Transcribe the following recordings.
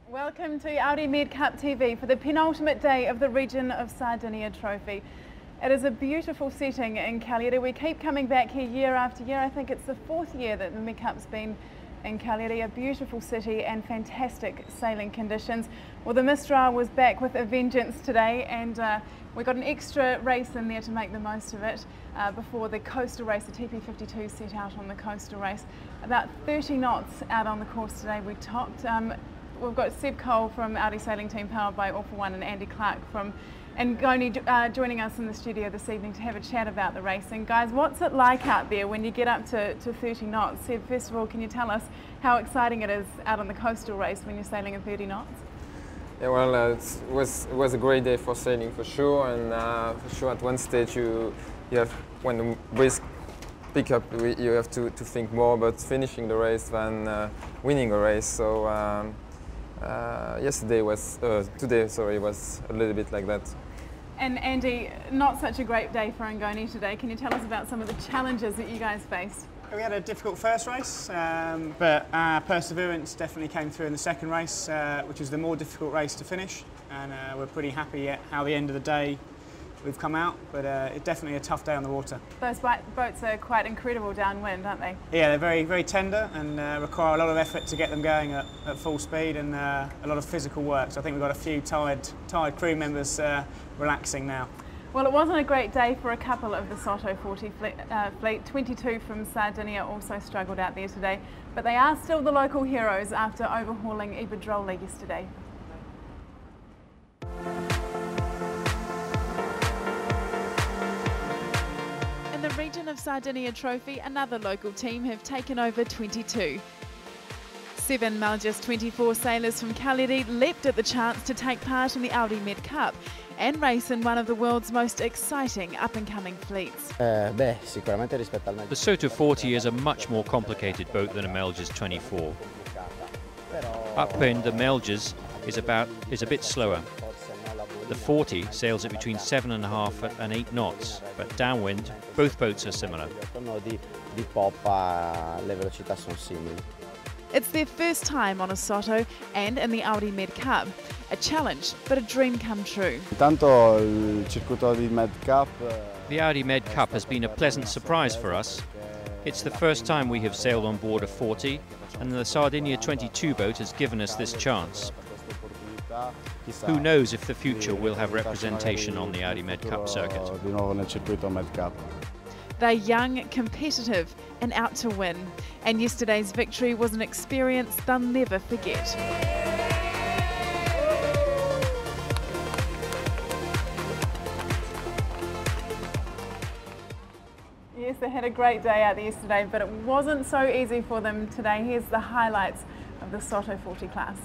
Welcome to Audi MedCup TV for the penultimate day of the Region of Sardinia Trophy. It is a beautiful setting in Cagliari. We keep coming back here year after year. I think it's the 4th year that the MedCup's been in Cagliari. A beautiful city and fantastic sailing conditions. Well, the Mistral was back with a vengeance today, and we got an extra race in there to make the most of it before the coastal race. The TP52 set out on the coastal race. About 30 knots out on the course today. We topped. We've got Seb Cole from Audi Sailing Team powered by All For One and Andy Clark from Ngoni joining us in the studio this evening to have a chat about the racing. Guys, what's it like out there when you get up to 30 knots? Seb, first of all, can you tell us how exciting it is out on the coastal race when you're sailing at 30 knots? Yeah, well, it was a great day for sailing for sure, and for sure at one stage you have, when the breeze pick up, you have to think more about finishing the race than winning a race. So today was a little bit like that. And Andy, not such a great day for Ngoni today. Can you tell us about some of the challenges that you guys faced? We had a difficult first race, but our perseverance definitely came through in the second race, which was the more difficult race to finish. And we're pretty happy at how the end of the day we've come out, but it's definitely a tough day on the water. Those boats are quite incredible downwind, aren't they? Yeah, they're very, very tender and require a lot of effort to get them going at full speed, and a lot of physical work. So I think we've got a few tired crew members relaxing now. Well, it wasn't a great day for a couple of the Soto 40 fleet. 22 from Sardinia also struggled out there today, but they are still the local heroes after overhauling Iberdrola yesterday. In the Region of Sardinia Trophy, another local team have taken over 22. 7 Malgis 24 sailors from Cagliari leapt at the chance to take part in the Audi MedCup and race in one of the world's most exciting up-and-coming fleets. The Soto 40 is a much more complicated boat than a Malgis 24. Upwind, the Malgis is a bit slower. The 40 sails at between 7.5 and 8 knots, but downwind, both boats are similar. It's their first time on a Soto and in the Audi MedCup. A challenge, but a dream come true. The Audi MedCup has been a pleasant surprise for us. It's the first time we have sailed on board a 40, and the Sardinia 22 boat has given us this chance. Who knows if the future will have representation on the Audi MedCup circuit. They're young, competitive and out to win. And yesterday's victory was an experience they'll never forget. Yes, they had a great day out there yesterday, but it wasn't so easy for them today. Here's the highlights of the Soto 40 class.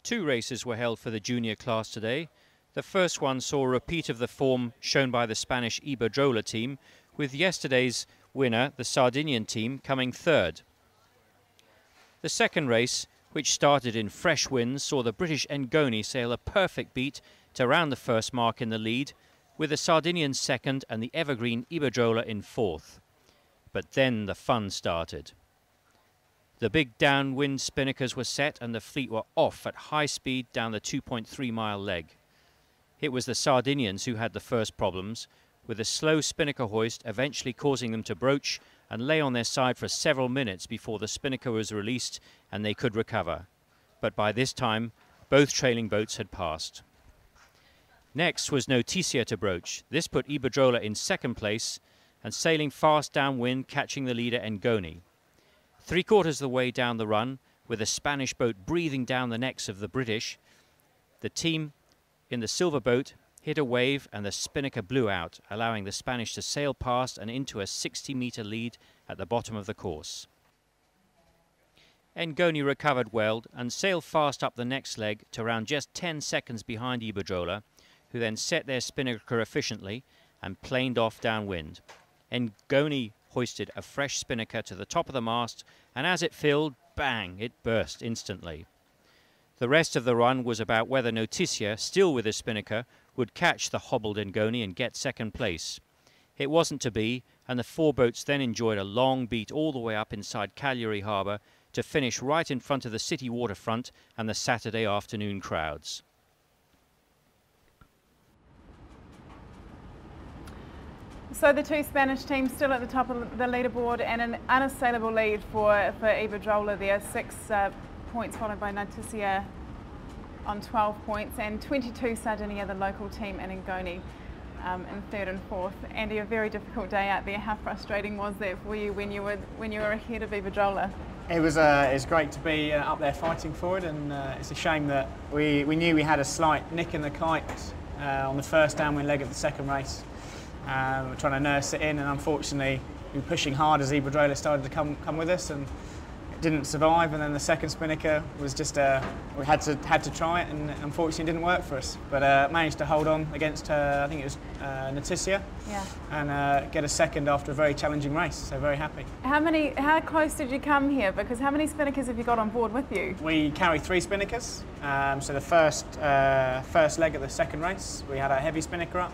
Two races were held for the junior class today. The first one saw a repeat of the form shown by the Spanish Iberdrola team, with yesterday's winner, the Sardinian team, coming third. The second race, which started in fresh winds, saw the British Ngoni sail a perfect beat to round the first mark in the lead, with the Sardinian second and the evergreen Iberdrola in fourth. But then the fun started. The big downwind spinnakers were set and the fleet were off at high speed down the 2.3-mile leg. It was the Sardinians who had the first problems, with a slow spinnaker hoist eventually causing them to broach and lay on their side for several minutes before the spinnaker was released and they could recover. But by this time, both trailing boats had passed. Next was Noticia to broach. This put Iberdrola in second place and sailing fast downwind, catching the leader Ngoni. 3/4 of the way down the run, with a Spanish boat breathing down the necks of the British, the team in the silver boat hit a wave and the spinnaker blew out, allowing the Spanish to sail past and into a 60-metre lead at the bottom of the course. Ngoni recovered well and sailed fast up the next leg to around just 10 seconds behind Iberdrola, who then set their spinnaker efficiently and planed off downwind. Ngoni hoisted a fresh spinnaker to the top of the mast, and as it filled, bang, it burst instantly. The rest of the run was about whether Noticia, still with his spinnaker, would catch the hobbled Ngoni and get second place. It wasn't to be, and the four boats then enjoyed a long beat all the way up inside Cagliari harbour to finish right in front of the city waterfront and the Saturday afternoon crowds. So the two Spanish teams still at the top of the leaderboard, and an unassailable lead for Iberdrola there, 6 points, followed by Noticia on 12 points, and 22 Sardinia, the local team, and Ngoni in third and fourth. Andy, a very difficult day out there. How frustrating was that for you when you were ahead of Iberdrola? It was great to be up there fighting for it, and it's a shame that we knew we had a slight nick in the kite on the first downwind leg of the second race. We're trying to nurse it in, and unfortunately we were pushing hard as Iberdrola started to come with us, and it didn't survive. And then the second spinnaker was just we had to try it, and unfortunately it didn't work for us. But managed to hold on against I think it was Noticia, yeah, and get a second after a very challenging race. So very happy. How close did you come here? Because how many spinnakers have you got on board with you? We carry 3 spinnakers. So the first leg of the second race, we had a heavy spinnaker up,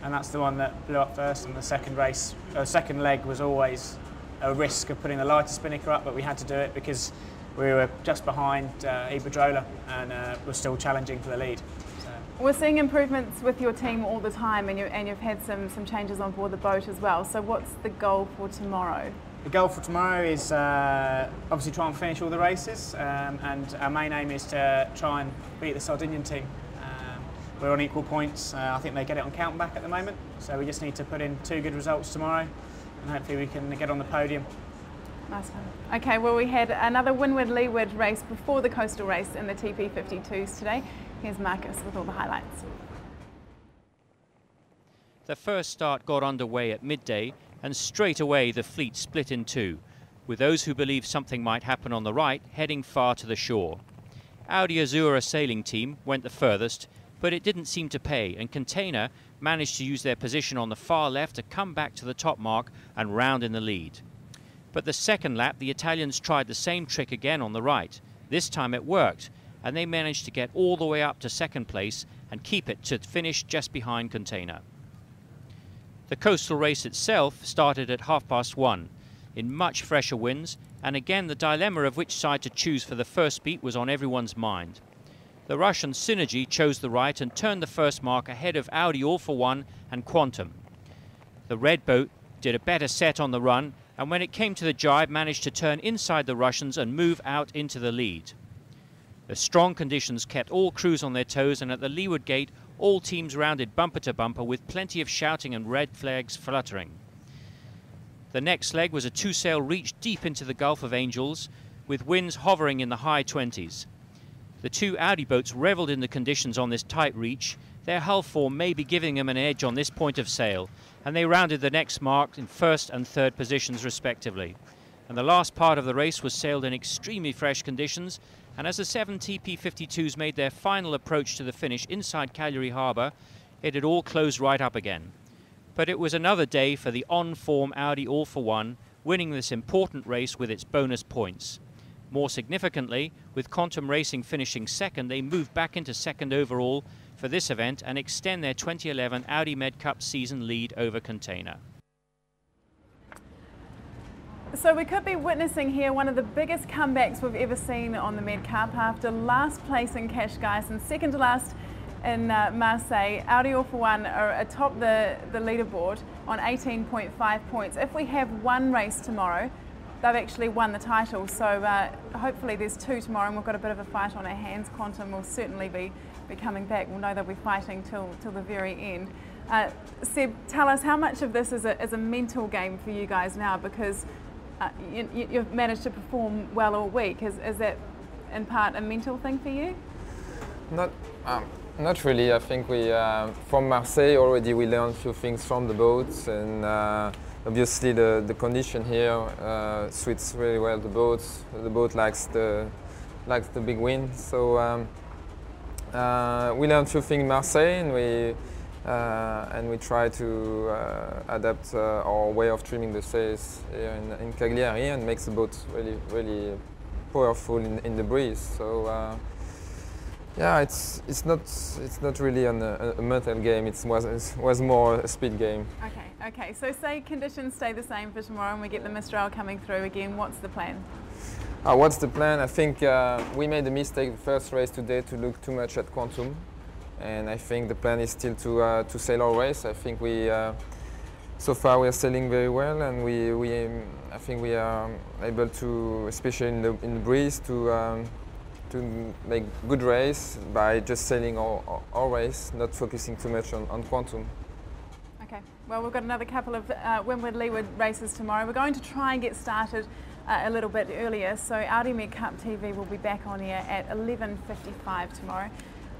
and that's the one that blew up first. And the second leg was always a risk of putting the lighter spinnaker up, but we had to do it because we were just behind Iberdrola, and we're still challenging for the lead. So. We're seeing improvements with your team all the time, and you've had some changes on board the boat as well. So what's the goal for tomorrow? The goal for tomorrow is obviously try and finish all the races, and our main aim is to try and beat the Sardinian team. We're on equal points. I think they get it on count back at the moment, so we just need to put in 2 good results tomorrow, and hopefully we can get on the podium. Nice one. Okay, well, we had another windward-leeward race before the coastal race in the TP52s today. Here's Marcus with all the highlights. The first start got underway at midday, and straight away the fleet split in 2, with those who believed something might happen on the right heading far to the shore. Audi Azura sailing team went the furthest, but it didn't seem to pay, and Container managed to use their position on the far left to come back to the top mark and round in the lead. But the second lap, the Italians tried the same trick again on the right. This time it worked, and they managed to get all the way up to second place and keep it to finish just behind Container. The coastal race itself started at 1:30 in much fresher winds, and again the dilemma of which side to choose for the first beat was on everyone's mind. The Russian Synergy chose the right and turned the first mark ahead of Audi All For One and Quantum. The red boat did a better set on the run, and when it came to the jibe managed to turn inside the Russians and move out into the lead. The strong conditions kept all crews on their toes, and at the leeward gate all teams rounded bumper to bumper with plenty of shouting and red flags fluttering. The next leg was a 2-sail reach deep into the Gulf of Angels, with winds hovering in the high 20s. The 2 Audi boats revelled in the conditions on this tight reach. Their hull form may be giving them an edge on this point of sail, and they rounded the next mark in first and third positions respectively. And the last part of the race was sailed in extremely fresh conditions, and as the 7 TP52s made their final approach to the finish inside Cagliari harbour, it had all closed right up again. But it was another day for the on-form Audi All For One, winning this important race with its bonus points. More significantly, with Quantum Racing finishing second, they moved back into second overall for this event and extend their 2011 Audi MedCup season lead over Container. So we could be witnessing here one of the biggest comebacks we've ever seen on the MedCup. After last place in Cascais and second to last in Marseille, Audi All For One are atop the leaderboard on 18.5 points. If we have one race tomorrow, they've actually won the title, so hopefully there's 2 tomorrow, and we've got a bit of a fight on our hands. Quantum will certainly be coming back. We'll know they'll be fighting till the very end. Seb, tell us how much of this is a mental game for you guys now, because you've managed to perform well all week. Is that in part a mental thing for you? Not. Not really. I think we, from Marseille already, we learned a few things from the boats, and obviously the condition here suits really well the boats. The boat likes the big wind, so we learned a few things in Marseille, and we try to adapt our way of trimming the sails here in Cagliari, and makes the boat really powerful in the breeze. So. Yeah, it's not really a mental game. It was more a speed game. Okay. So say conditions stay the same for tomorrow, and we get the Mistral coming through again. What's the plan? What's the plan? I think we made a mistake the first race today to look too much at quantum, and I think the plan is still to sail our race. I think so far we are sailing very well, and I think we are able to, especially in the breeze, to make good race by just sailing our race, not focusing too much on quantum. Okay, well, we've got another couple of windward-leeward races tomorrow. We're going to try and get started a little bit earlier, so Audi MedCup TV will be back on air at 11:55 tomorrow.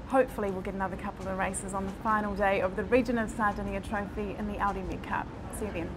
Hopefully we'll get another couple of races on the final day of the Region of Sardinia Trophy in the Audi MedCup. See you then.